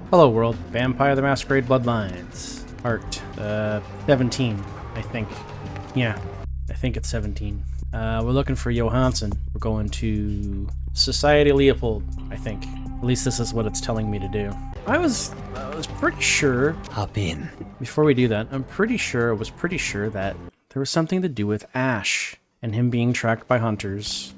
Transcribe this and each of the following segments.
Hello world, Vampire the Masquerade Bloodlines. Art, 17, I think. Yeah, I think it's 17. We're looking for Johansson. We're going to Society of Leopold, I think. At least this is what it's telling me to do. I was pretty sure... Hop in. Before we do that, I was pretty sure that there was something to do with Ash and him being tracked by hunters.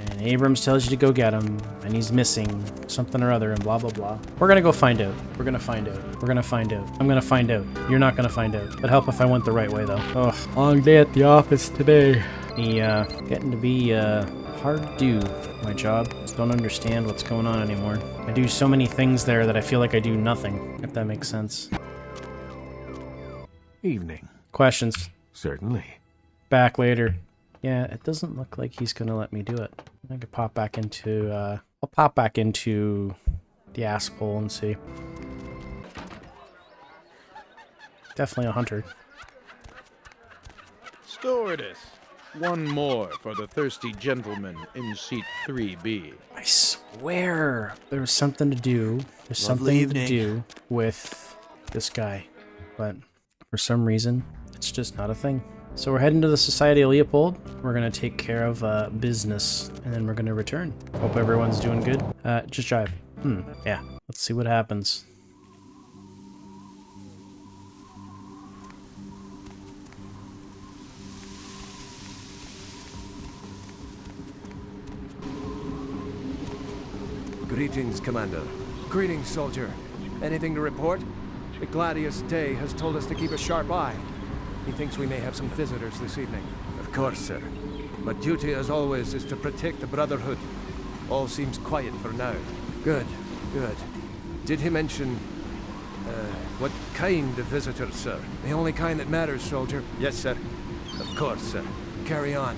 And Abrams tells you to go get him, and he's missing something or other, and blah, blah, blah. We're gonna go find out. We're gonna find out. We're gonna find out. I'm gonna find out. You're not gonna find out. It'd help if I went the right way, though. Ugh, long day at the office today. Getting to be, hard to do, my job. Just don't understand what's going on anymore. I do so many things there that I feel like I do nothing, if that makes sense. Evening. Questions? Certainly. Back later. Yeah, it doesn't look like he's gonna let me do it. I could pop back into, I'll pop back into the ask hole and see. Definitely a hunter. Stewardess, one more for the thirsty gentleman in seat 3B. I swear there was something to do. There's something to do with this guy, but for some reason, it's just not a thing. So we're heading to the Society of Leopold. We're gonna take care of business, and then we're gonna return. Hope everyone's doing good. Just drive. Yeah. Let's see what happens. Greetings, Commander. Greetings, soldier. Anything to report? The Gladius Day has told us to keep a sharp eye. He thinks we may have some visitors this evening. Of course, sir. My duty, as always, is to protect the Brotherhood. All seems quiet for now. Good, good. Did he mention, what kind of visitors, sir? The only kind that matters, soldier. Yes, sir. Of course, sir. Carry on.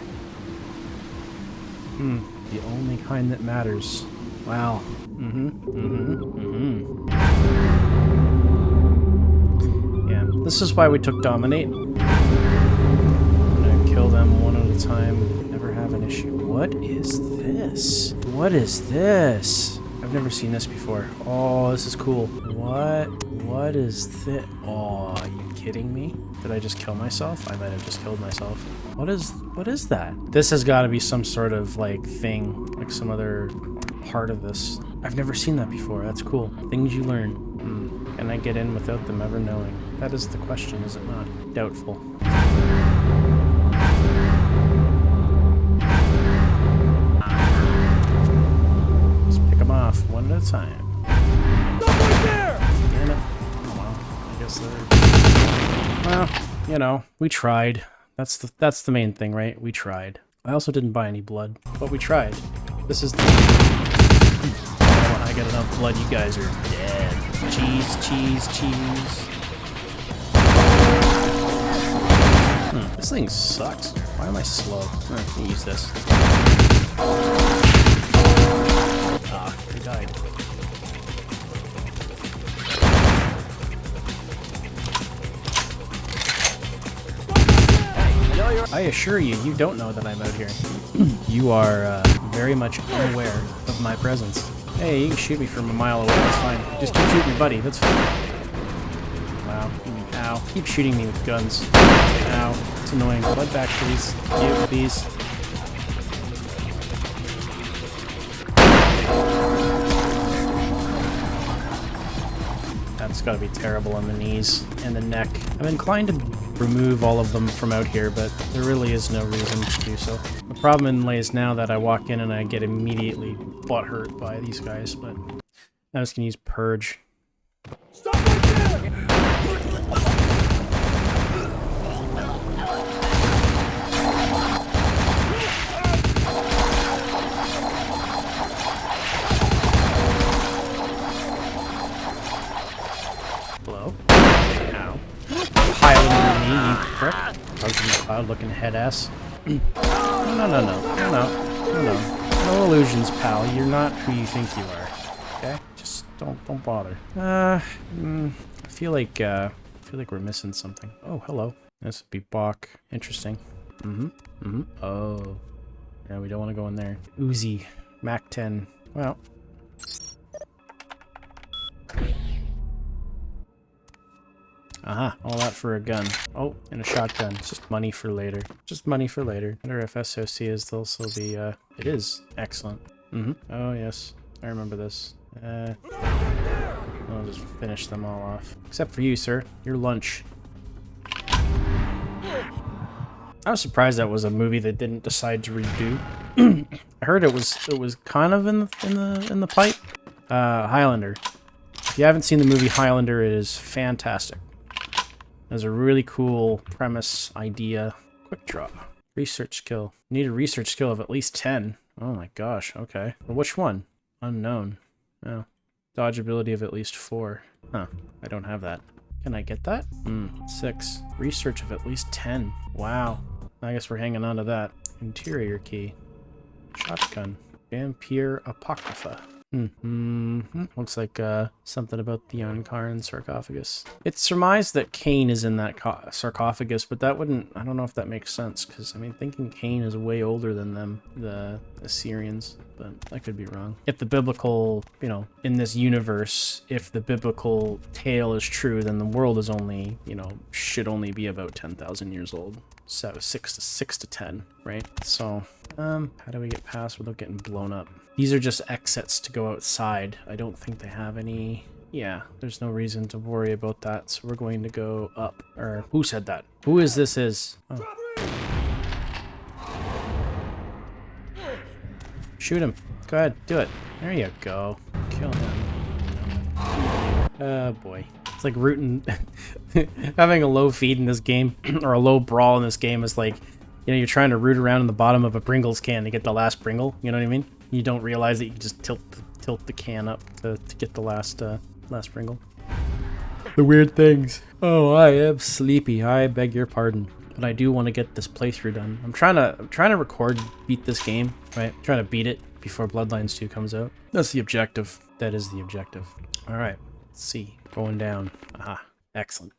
The only kind that matters. Wow. Yeah, this is why we took Dominate. I'm gonna kill them one at a time. Never have an issue. What is this? What is this? I've never seen this before. Oh, this is cool. What is this? Oh, are you kidding me? Did I just kill myself? I might have just killed myself. What is that? This has got to be some sort of like thing, like some other part of this. I've never seen that before. That's cool. Things you learn. Can I get in without them ever knowing? That is the question, is it not? Doubtful. Let's pick them off one at a time. Somebody there! Damn it. Oh well, I guess they're... Well, you know, we tried. That's the main thing, right? We tried. I also didn't buy any blood, but we tried. This is the... When I get enough blood, you guys are dead. Cheese, cheese, cheese. This thing sucks. Why am I slow? I can use this. Ah, he died. I assure you, you don't know that I'm out here. You are very much unaware of my presence. Hey, you can shoot me from a mile away, that's fine. Just keep shooting me, buddy, that's fine. Wow. Ow. Keep shooting me with guns. Ow. It's annoying. Blood back, please. You, please. That's gotta be terrible on the knees and the neck. I'm inclined to remove all of them from out here, but there really is no reason to do so. The problem lays now that I walk in and I get immediately butthurt by these guys, but I'm just gonna use Purge. Stop right there! Hello? Ow. Piling on me, you prick. Ugly cloud-looking head ass. No illusions, pal. You're not who you think you are. Okay? Just don't bother. I feel like we're missing something. Oh, hello. This would be Bach. Interesting. Oh. Yeah, we don't want to go in there. Uzi. Mac 10. Well. Aha, all that for a gun. Oh, and a shotgun. It's just money for later. Just money for later. I wonder if SOC is also the, it is. Excellent. Oh, yes. I remember this. I'll just finish them all off. Except for you, sir. Your lunch. I was surprised that was a movie that didn't decide to redo. I heard it was kind of in the pipe. Highlander. If you haven't seen the movie Highlander, it is fantastic. There's a really cool premise, idea. Quick draw. Research skill. You need a research skill of at least 10. Oh my gosh, okay. Well, which one? Unknown. Oh. Dodge ability of at least 4. Huh, I don't have that. Can I get that? 6. Research of at least 10. Wow. I guess we're hanging on to that. Interior key. Shotgun. Vampire Apocrypha. Looks like something about the Ankaran sarcophagus. It's surmised that Cain is in that sarcophagus, but that wouldn't... I don't know if that makes sense, because, I mean, thinking Cain is way older than them, the Assyrians, but I could be wrong. If the biblical, you know, in this universe, if the biblical tale is true, then the world is only, you know, should only be about 10,000 years old. So 6 to 10, right? So, how do we get past without getting blown up? These are just exits to go outside. I don't think they have any... Yeah, there's no reason to worry about that, so we're going to go up. Or, who said that? Who is this is? Oh. Shoot him. Go ahead, do it. There you go. Kill him. Oh boy. It's like rooting... Having a low feed in this game, or a low brawl in this game is like, you know, you're trying to root around in the bottom of a Pringles can to get the last Pringle, you know what I mean? You don't realize that you can just tilt the can up to get the last Pringle. The weird things. Oh, I am sleepy. I beg your pardon. But I do want to get this playthrough done. I'm trying to beat this game, right? I'm trying to beat it before Bloodlines 2 comes out. That's the objective. That is the objective. All right. Let's see. Going down. Aha. Excellent.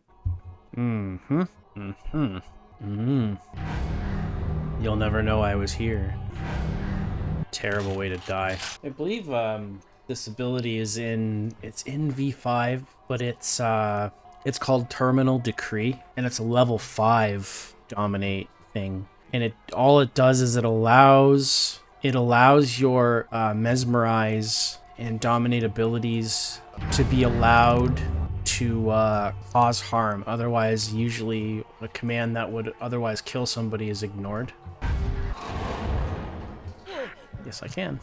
You'll never know I was here. Terrible way to die. I believe this ability is in V5, but it's called Terminal Decree, and it's a level 5 dominate thing. And all it does is it allows your mesmerize and dominate abilities to be allowed to cause harm. Otherwise, usually a command that would otherwise kill somebody is ignored. Yes, I can.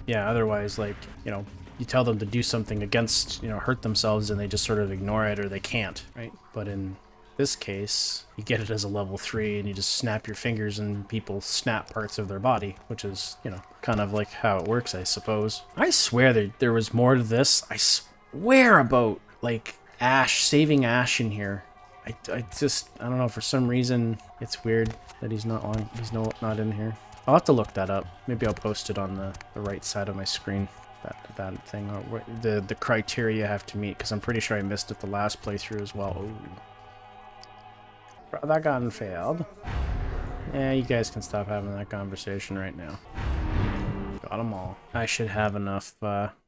Yeah, otherwise, like, you know, you tell them to do something against, you know, hurt themselves and they just sort of ignore it or they can't, right? But in this case, you get it as a level 3 and you just snap your fingers and people snap parts of their body, which is, you know, kind of like how it works, I suppose. I swear that there was more to this. I swear about, like, Ash, saving Ash in here. I don't know, for some reason, it's weird that he's not not in here. I'll have to look that up. Maybe I'll post it on the right side of my screen. That thing, or the criteria I have to meet, because I'm pretty sure I missed it the last playthrough as well. Ooh. That gun failed. Yeah, you guys can stop having that conversation right now. Got them all. I should have enough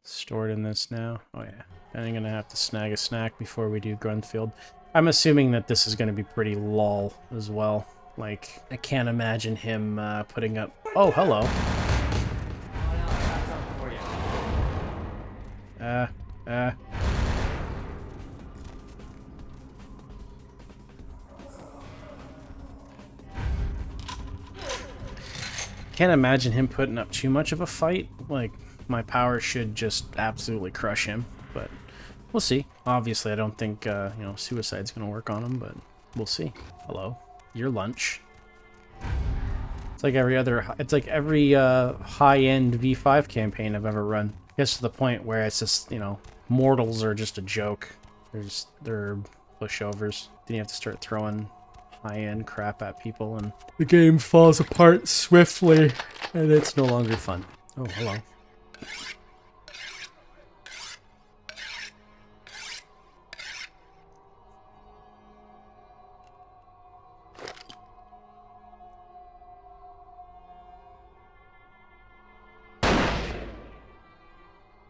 stored in this now. Oh yeah. I'm gonna have to snag a snack before we do Grunfield. I'm assuming that this is gonna be pretty lol as well. Like, I can't imagine him putting up... Oh, hello. Can't imagine him putting up too much of a fight. Like, my power should just absolutely crush him, but we'll see. Obviously, I don't think, you know, suicide's gonna work on him, but we'll see. Hello. Your lunch. It's like every high-end V5 campaign I've ever run. It gets to the point where it's just, you know, mortals are just a joke. They're pushovers. Then you have to start throwing high-end crap at people, and the game falls apart swiftly, and it's no longer fun. Oh, hello.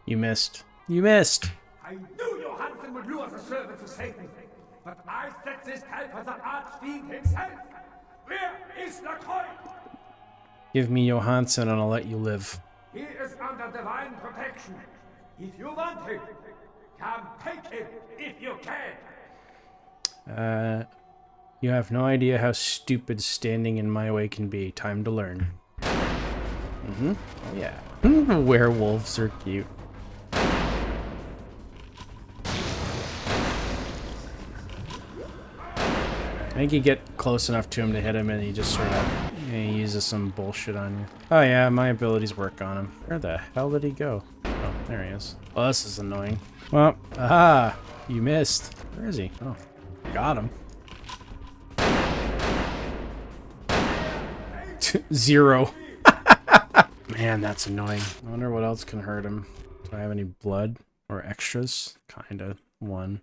You missed. You missed! I knew your Hansen would lure the servants of Satan. But I set this type for the Archfiend himself. Where is the coin? Give me Johansson and I'll let you live. He is under divine protection. If you want him, come take him if you can. You have no idea how stupid standing in my way can be. Time to learn. Oh yeah. Werewolves are cute. I think you get close enough to him to hit him and he just sort of he uses some bullshit on you. Oh yeah, my abilities work on him. Where the hell did he go? Oh, there he is. Well, this is annoying. Well, aha! You missed. Where is he? Oh, got him. 0. Man, that's annoying. I wonder what else can hurt him. Do I have any blood or extras? Kinda. 1.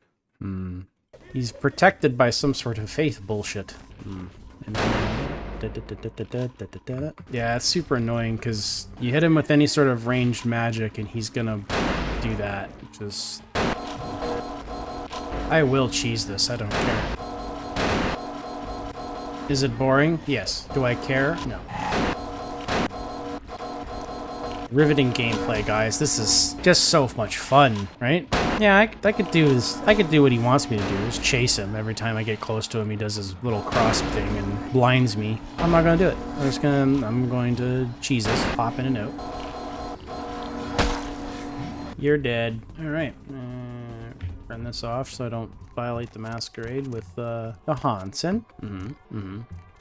He's protected by some sort of faith bullshit. Yeah, it's super annoying because you hit him with any sort of ranged magic and he's gonna do that. Just... I will cheese this, I don't care. Is it boring? Yes. Do I care? No. Riveting gameplay, guys. This is just so much fun, right? Yeah, I could do this. I could do what he wants me to do. Just chase him every time I get close to him. He does his little cross thing and blinds me. I'm not gonna do it. I'm going to cheese this, pop in and out. You're dead. All right. Turn this off so I don't violate the Masquerade with Johansson.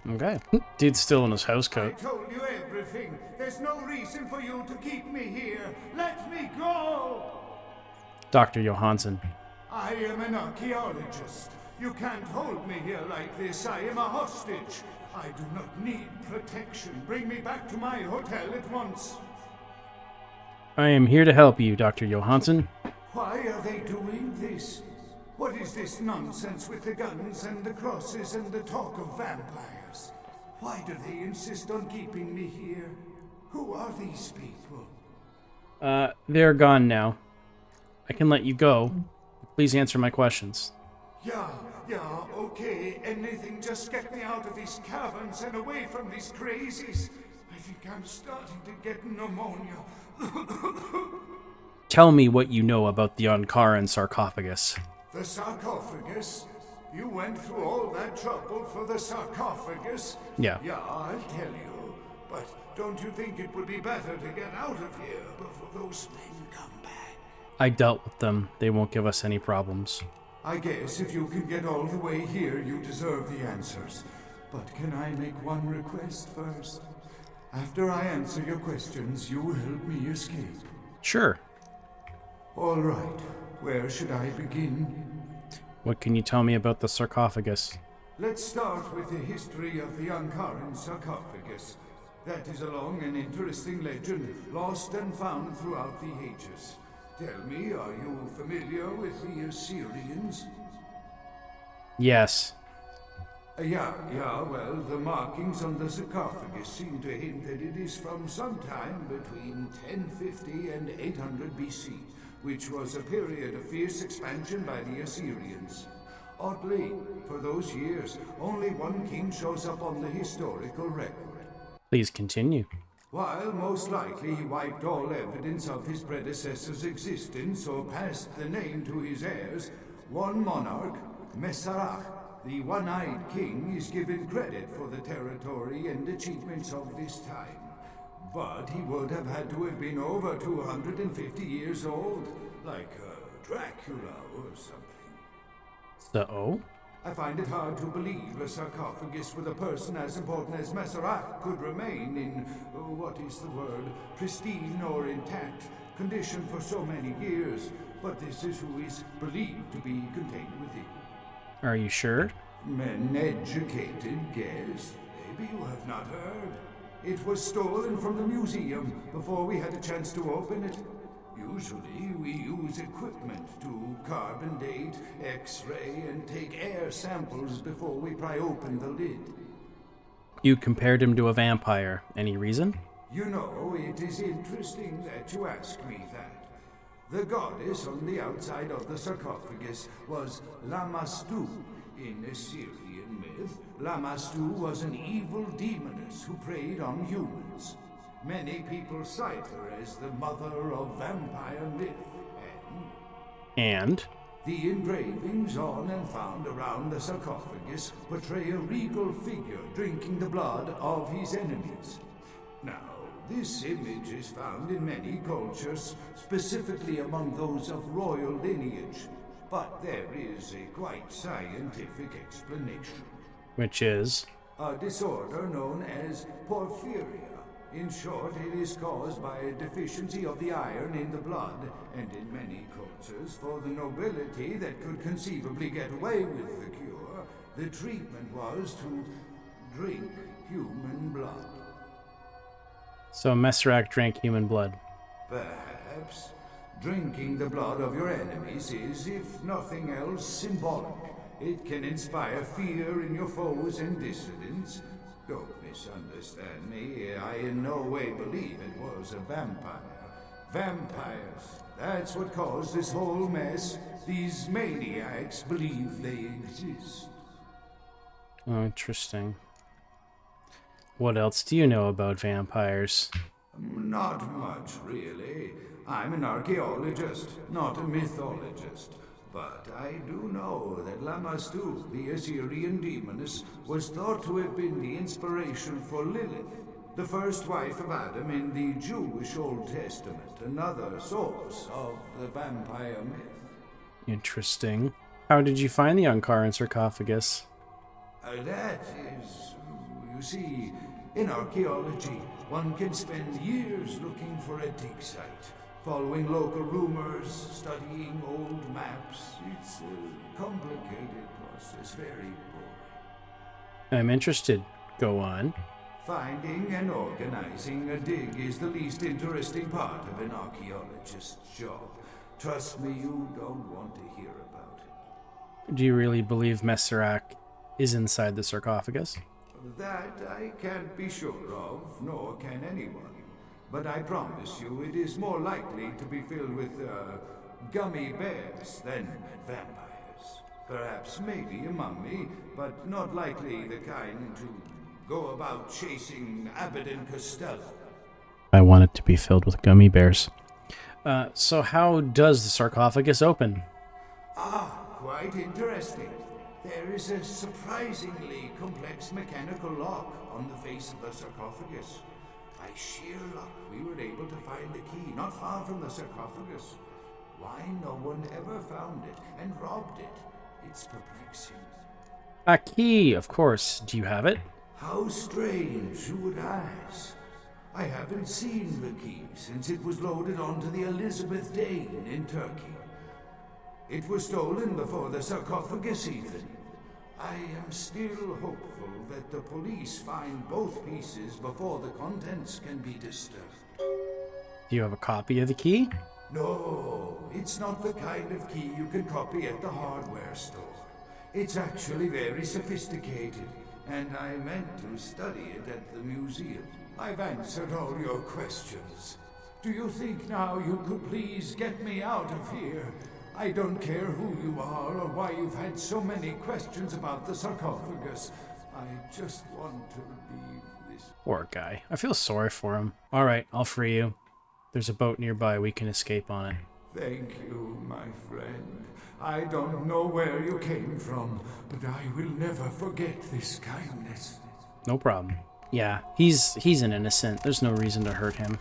Okay. Dude's still in his house coat. I told you everything. There's no reason for you to keep me here. Let me go! Dr. Johansson. I am an archaeologist. You can't hold me here like this. I am a hostage. I do not need protection. Bring me back to my hotel at once. I am here to help you, Dr. Johansson. Why are they doing this? What is this nonsense with the guns and the crosses and the talk of vampires? Why do they insist on keeping me here? Who are these people? They're gone now. I can let you go. Please answer my questions. Yeah, okay. Anything, just get me out of these caverns and away from these crazies. I think I'm starting to get pneumonia. Tell me what you know about the Ankaran sarcophagus. The sarcophagus? You went through all that trouble for the sarcophagus? Yeah. Yeah, I'll tell you. But don't you think it would be better to get out of here before those men come back? I dealt with them. They won't give us any problems. I guess if you can get all the way here, you deserve the answers. But can I make one request first? After I answer your questions, you will help me escape. Sure. All right. Where should I begin? What can you tell me about the sarcophagus? Let's start with the history of the Ankaran sarcophagus. That is a long and interesting legend, lost and found throughout the ages. Tell me, are you familiar with the Assyrians? Yes. Yeah, well, the markings on the sarcophagus seem to hint that it is from sometime between 1050 and 800 BC, which was a period of fierce expansion by the Assyrians. Oddly, for those years, only one king shows up on the historical record. Please continue. While most likely he wiped all evidence of his predecessor's existence or passed the name to his heirs, one monarch, Masquerade, the one-eyed king, is given credit for the territory and achievements of this time. But he would have had to have been over 250 years old, like Dracula or something. So? I find it hard to believe a sarcophagus with a person as important as Masquerade could remain in, what is the word, pristine or intact condition for so many years, but this is who is believed to be contained within. Are you sure? Men educated guess. Maybe you have not heard. It was stolen from the museum before we had a chance to open it. Usually we use equipment to carbon date, X-ray, and take air samples before we pry open the lid. You compared him to a vampire. Any reason? You know, it is interesting that you ask me that. The goddess on the outside of the sarcophagus was Lamastu. In Assyrian myth, Lamastu was an evil demoness who preyed on humans. Many people cite her as the mother of vampire myth, And? the engravings on and found around the sarcophagus portray a regal figure drinking the blood of his enemies. Now, this image is found in many cultures, specifically among those of royal lineage. But there is a quite scientific explanation. Which is? A disorder known as porphyria. In short, it is caused by a deficiency of the iron in the blood, and in many cultures, for the nobility that could conceivably get away with the cure, the treatment was to drink human blood. So Masquerade drank human blood. Perhaps. Drinking the blood of your enemies is, if nothing else, symbolic. It can inspire fear in your foes and dissidents. Don't misunderstand me. I in no way believe it was a vampire. Vampires. That's what caused this whole mess. These maniacs believe they exist. Oh, interesting. What else do you know about vampires? Not much, really. I'm an archaeologist, not a mythologist. But I do know that Lamastu, the Assyrian demoness, was thought to have been the inspiration for Lilith, the first wife of Adam in the Jewish Old Testament, another source of the vampire myth. Interesting. How did you find the Ankara sarcophagus? That is, you see, in archaeology, one can spend years looking for a dig site. Following local rumors, studying old maps. It's a complicated process, very boring. I'm interested. Go on. Finding and organizing a dig is the least interesting part of an archaeologist's job. Trust me, you don't want to hear about it. Do you really believe Masquerade is inside the sarcophagus? That I can't be sure of, nor can anyone. But I promise you it is more likely to be filled with, gummy bears than vampires. Perhaps maybe a mummy, but not likely the kind to go about chasing Abbott and Costello. I want it to be filled with gummy bears. So how does the sarcophagus open? Ah, quite interesting. There is a surprisingly complex mechanical lock on the face of the sarcophagus. By sheer luck, we were able to find the key not far from the sarcophagus. Why no one ever found it and robbed it? It's perplexing. A key, of course. Do you have it? How strange you would ask. I haven't seen the key since it was loaded onto the Elizabeth Dane in Turkey. It was stolen before the sarcophagus even. I am still hopeful that the police find both pieces before the contents can be disturbed. Do you have a copy of the key? No, it's not the kind of key you can copy at the hardware store. It's actually very sophisticated, and I meant to study it at the museum. I've answered all your questions. Do you think now you could please get me out of here? I don't care who you are or why you've had so many questions about the sarcophagus. I just want to leave this. Poor guy. I feel sorry for him. Alright, I'll free you. There's a boat nearby. We can escape on it. Thank you, my friend. I don't know where you came from, but I will never forget this kindness. No problem. Yeah, he's an innocent. There's no reason to hurt him.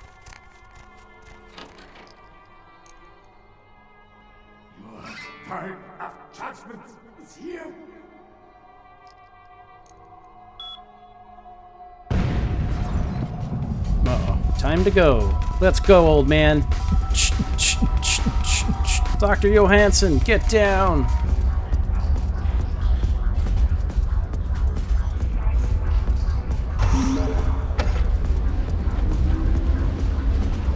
Time of judgment is here. Uh-oh. Time to go. Let's go, old man. Dr. Johansson, get down.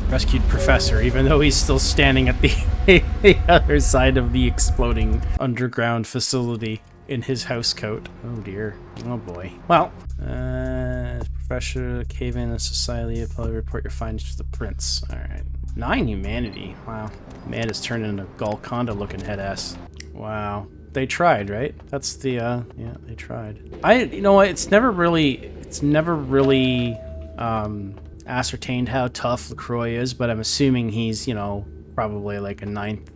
Rescued Professor, even though he's still standing at the other side of the exploding underground facility in his house coat. Oh dear. Oh boy. Well, Professor, cave in the Society of Leopold, report your findings to the prince. Alright. 9 humanity. Wow. Man has turned into Golconda looking head ass. Wow. They tried, right? That's the, yeah, they tried. You know what, it's never really, ascertained how tough LaCroix is, but I'm assuming he's, you know, probably like a 8th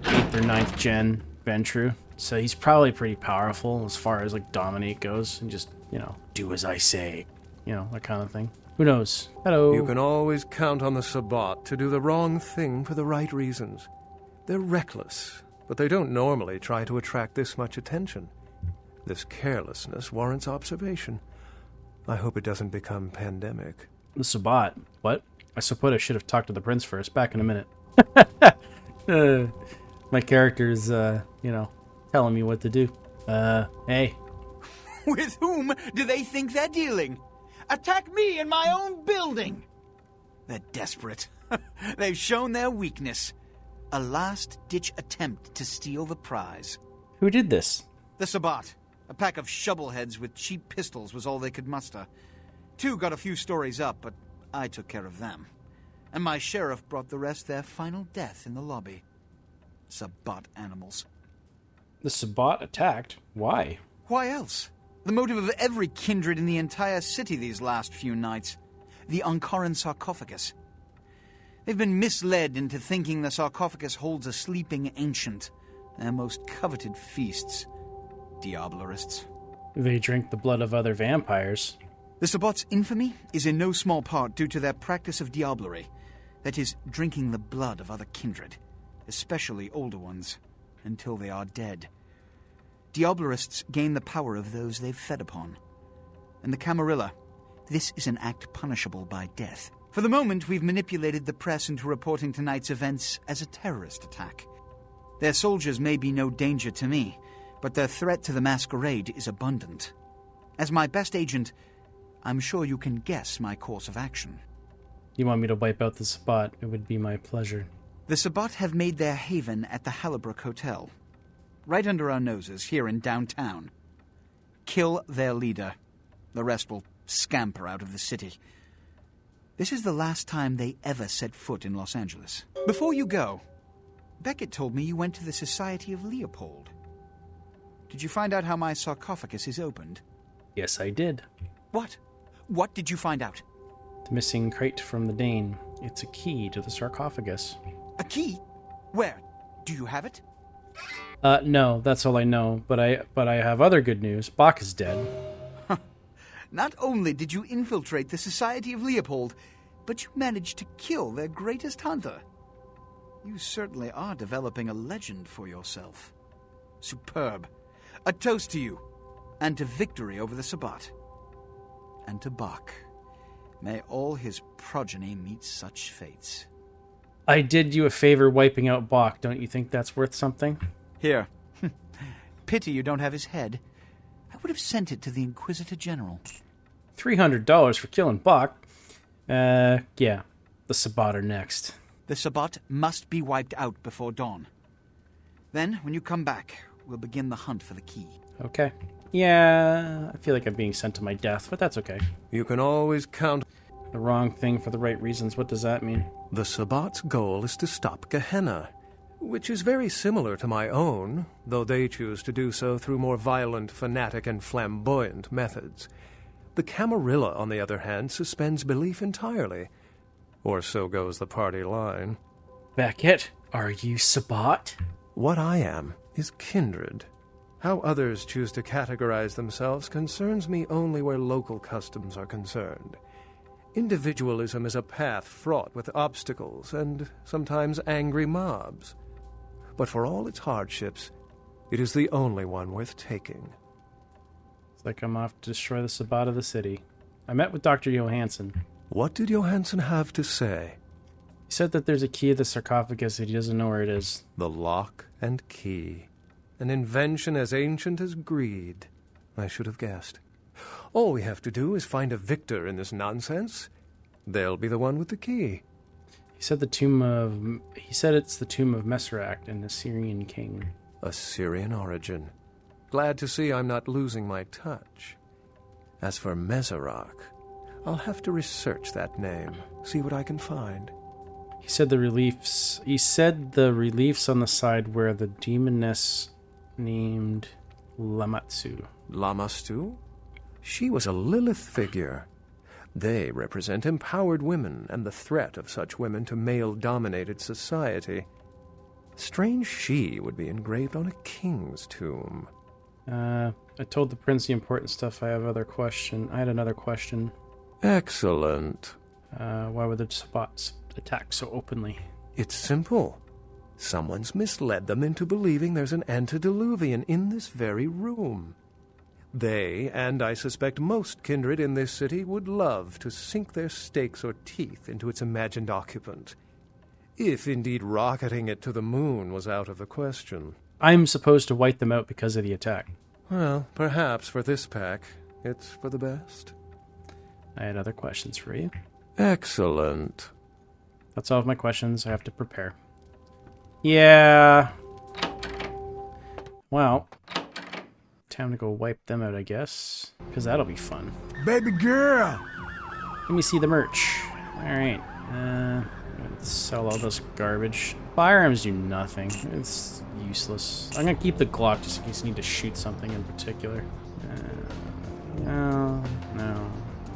or 9th gen Ventru. So he's probably pretty powerful as far as like dominate goes and just, you know, do as I say. You know, that kind of thing. Who knows? Hello. You can always count on the Sabbat to do the wrong thing for the right reasons. They're reckless, but they don't normally try to attract this much attention. This carelessness warrants observation. I hope it doesn't become pandemic. The Sabbat. What? I suppose I should have talked to the prince first. Back in a minute. My character's, you know, telling me what to do. Hey. With whom do they think they're dealing? Attack me in my own building! They're desperate. They've shown their weakness. A last-ditch attempt to steal the prize. Who did this? The Sabbat. A pack of shovelheads with cheap pistols was all they could muster. 2 got a few stories up, but I took care of them. And my sheriff brought the rest their final death in the lobby. Sabbat animals. The Sabbat attacked? Why? Why else? The motive of every kindred in the entire city these last few nights. The Ankaran sarcophagus. They've been misled into thinking the sarcophagus holds a sleeping ancient. Their most coveted feasts. Diablerists. They drink the blood of other vampires. The Sabbat's infamy is in no small part due to their practice of diablerie. That is, drinking the blood of other kindred. Especially older ones. Until they are dead. Diablerists gain the power of those they've fed upon. And the Camarilla, this is an act punishable by death. For the moment, we've manipulated the press into reporting tonight's events as a terrorist attack. Their soldiers may be no danger to me, but their threat to the Masquerade is abundant. As my best agent, I'm sure you can guess my course of action. You want me to wipe out the Sabbat? It would be my pleasure. The Sabbat have made their haven at the Hallibrook Hotel. Right under our noses, here in downtown. Kill their leader. The rest will scamper out of the city. This is the last time they ever set foot in Los Angeles. Before you go, Beckett told me you went to the Society of Leopold. Did you find out how my sarcophagus is opened? Yes, I did. What? What did you find out? The missing crate from the Dane. It's a key to the sarcophagus. A key? Where? Do you have it? No, that's all I know. But I have other good news. Bach is dead. Not only did you infiltrate the Society of Leopold, but you managed to kill their greatest hunter. You certainly are developing a legend for yourself. Superb. A toast to you, and to victory over the Sabbat. And to Bach. May all his progeny meet such fates. I did you a favor wiping out Bach. Don't you think that's worth something? Here. Pity you don't have his head. I would have sent it to the Inquisitor General. $300 for killing Bach. Yeah. The Sabbat are next. The Sabbat must be wiped out before dawn. Then, when you come back, we'll begin the hunt for the key. Okay. Yeah, I feel like I'm being sent to my death, but that's okay. You can always count. The wrong thing for the right reasons. What does that mean? The Sabbat's goal is to stop Gehenna, which is very similar to my own, though they choose to do so through more violent, fanatic, and flamboyant methods. The Camarilla, on the other hand, suspends belief entirely. Or so goes the party line. Beckett, are you Sabbat? What I am is kindred. How others choose to categorize themselves concerns me only where local customs are concerned. Individualism is a path fraught with obstacles and sometimes angry mobs. But for all its hardships, it is the only one worth taking. It's like I'm off to destroy the Sabbat of the city. I met with Dr. Johansson. What did Johansson have to say? He said that there's a key to the sarcophagus that he doesn't know where it is. The lock and key. An invention as ancient as greed. I should have guessed. All we have to do is find a victor in this nonsense. They'll be the one with the key. He said it's the tomb of Masquerade, an Assyrian king. Assyrian origin. Glad to see I'm not losing my touch. As for Mesarach, I'll have to research that name, see what I can find. He He said the reliefs. He said the reliefs on the side where the demoness named Lamatsu. Lamastu? She was a Lilith figure. They represent empowered women and the threat of such women to male-dominated society. Strange she would be engraved on a king's tomb. I told the prince the important stuff. I had another question. Excellent. Why would the spots attack so openly? It's simple. Someone's misled them into believing there's an antediluvian in this very room. They, and I suspect most kindred in this city, would love to sink their stakes or teeth into its imagined occupant. If indeed rocketing it to the moon was out of the question. I'm supposed to wipe them out because of the attack. Well, perhaps for this pack, it's for the best. I had other questions for you. Excellent. That's all of my questions. I have to prepare. Yeah. Well, time to go wipe them out, I guess. Because that'll be fun. Baby girl! Let me see the merch. Alright. Sell all this garbage. Firearms do nothing. It's useless. I'm gonna keep the Glock just in case I need to shoot something in particular. No.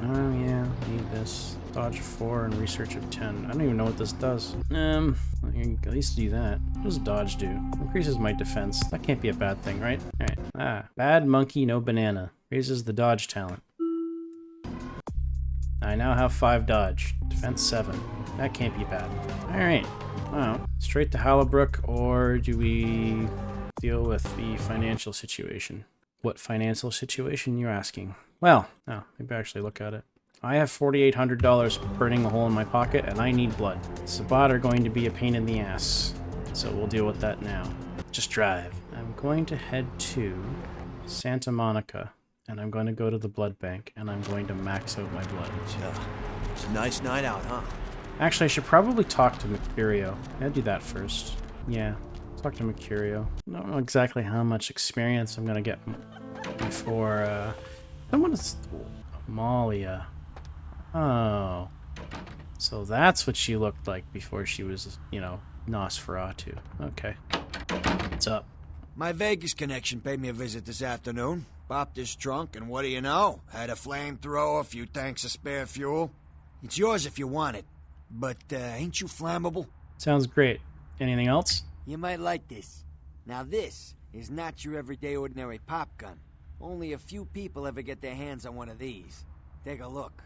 Oh yeah, need this. Dodge 4 and research of 10. I don't even know what this does. I can at least do that. What does dodge do? Increases my defense. That can't be a bad thing, right? Alright. Bad monkey, no banana. Raises the dodge talent. I now have 5 dodge. Defense 7. That can't be bad. Alright. Wow. Straight to Hallowbrook, or do we deal with the financial situation? What financial situation, you're asking? Well, maybe actually look at it. I have $4,800 burning a hole in my pocket, and I need blood. Sabbat are going to be a pain in the ass, so we'll deal with that now. Just drive. I'm going to head to Santa Monica, and I'm going to go to the blood bank, and I'm going to max out my blood. It's a nice night out, huh? Actually, I should probably talk to Mercurio. I'll do that first. Yeah, talk to Mercurio. I don't know exactly how much experience I'm going to get before, someone's... Amalia. Oh. So that's what she looked like before she was, you know, Nosferatu. Okay. What's up? My Vegas connection paid me a visit this afternoon. Popped his trunk, and what do you know? Had a flamethrower, a few tanks of spare fuel. It's yours if you want it. But, ain't you flammable? Sounds great. Anything else? You might like this. Now this is not your everyday ordinary pop gun. Only a few people ever get their hands on one of these. Take a look.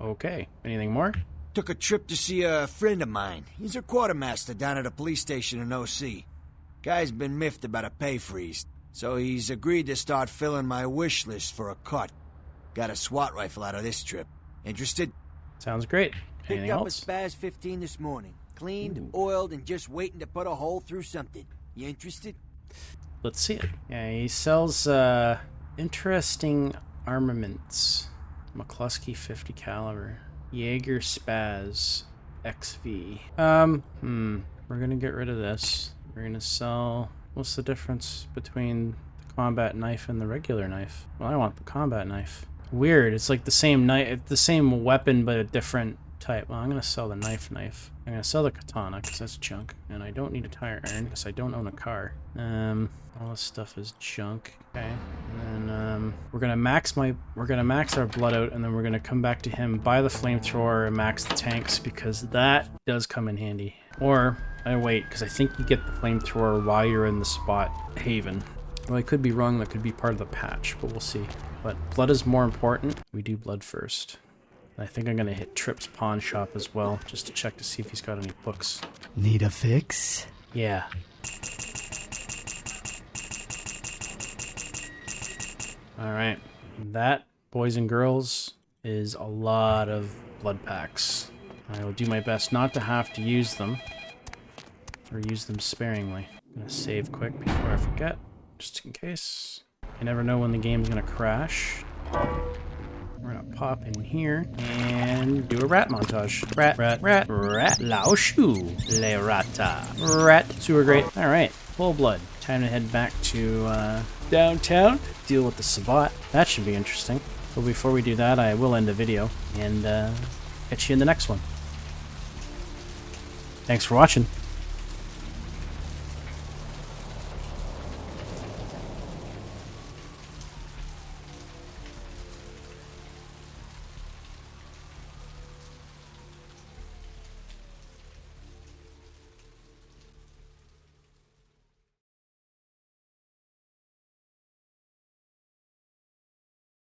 Okay. Anything more? Took a trip to see a friend of mine. He's a quartermaster down at a police station in OC. Guy's been miffed about a pay freeze, so he's agreed to start filling my wish list for a cut. Got a SWAT rifle out of this trip. Interested? Sounds great. Anything Picked up else? a Spaz 15 this morning. Cleaned, oiled, and just waiting to put a hole through something. You interested? Let's see it. Yeah, he sells interesting armaments. McCluskey 50 caliber. Jaeger Spaz XV. We're gonna get rid of this. We're gonna sell... What's the difference between the combat knife and the regular knife? Well, I want the combat knife. Weird, it's like the same knife, the same weapon, but a different type. Well, I'm gonna sell the knife. I'm gonna sell the katana, because that's junk. And I don't need a tire iron, because I don't own a car. All this stuff is junk. Okay. And then, we're gonna max our blood out, and then we're gonna come back to him, buy the flamethrower, and max the tanks, because that does come in handy. Or, I wait, because I think you get the flamethrower while you're in the spot haven. Well, I could be wrong, that could be part of the patch, but we'll see. But blood is more important. We do blood first. I think I'm gonna hit Tripp's pawn shop as well, just to check to see if he's got any books. Need a fix? Yeah. Alright. That, boys and girls, is a lot of blood packs. I will do my best not to have to use them, or use them sparingly. I'm gonna save quick before I forget, just in case. You never know when the game's gonna crash. We're gonna pop in here and do a rat montage. Rat. Lao Shu. Le rata. Rat. Sewer grate. Alright. Full blood. Time to head back to downtown. Deal with the Sabbat. That should be interesting. But before we do that, I will end the video and catch you in the next one. Thanks for watching.